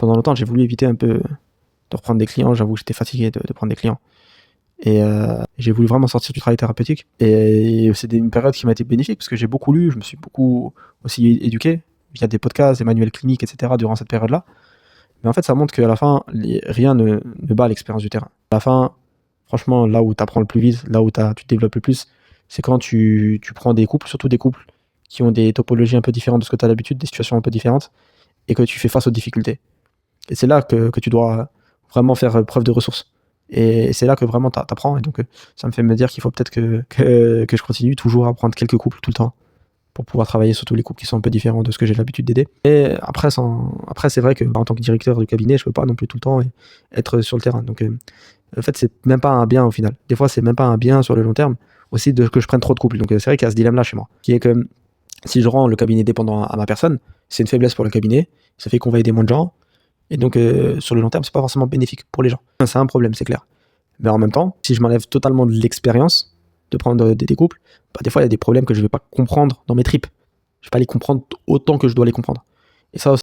pendant longtemps, j'ai voulu éviter un peu de reprendre des clients. J'avoue que j'étais fatigué de prendre des clients. Et j'ai voulu vraiment sortir du travail thérapeutique. Et c'est une période qui m'a été bénéfique parce que j'ai beaucoup lu, je me suis beaucoup aussi éduqué via des podcasts, des manuels cliniques, etc. durant cette période-là. Mais en fait, ça montre qu'à la fin, rien ne bat l'expérience du terrain. À la fin, franchement, là où tu apprends le plus vite, là où tu te développes le plus, c'est quand tu prends des couples, surtout des couples qui ont des topologies un peu différentes de ce que tu as d'habitude, des situations un peu différentes, et que tu fais face aux difficultés. Et c'est là que tu dois vraiment faire preuve de ressources. Et c'est là que vraiment tu apprends. Et donc, ça me fait me dire qu'il faut peut-être que je continue toujours à prendre quelques couples tout le temps pour pouvoir travailler sur tous les couples qui sont un peu différents de ce que j'ai l'habitude d'aider. Et après, c'est vrai que en tant que directeur du cabinet, je peux pas non plus tout le temps être sur le terrain. Donc, en fait, c'est même pas un bien au final. Des fois, c'est même pas un bien sur le long terme aussi que je prenne trop de couples. Donc, c'est vrai qu'il y a ce dilemme-là chez moi, qui est que si je rends le cabinet dépendant à ma personne, c'est une faiblesse pour le cabinet. Ça fait qu'on va aider moins de gens. Et donc, sur le long terme, c'est pas forcément bénéfique pour les gens. C'est un problème, c'est clair. Mais en même temps, si je m'enlève totalement de l'expérience de prendre des couples, des fois, il y a des problèmes que je vais pas comprendre dans mes tripes. Je vais pas les comprendre autant que je dois les comprendre. Et ça aussi,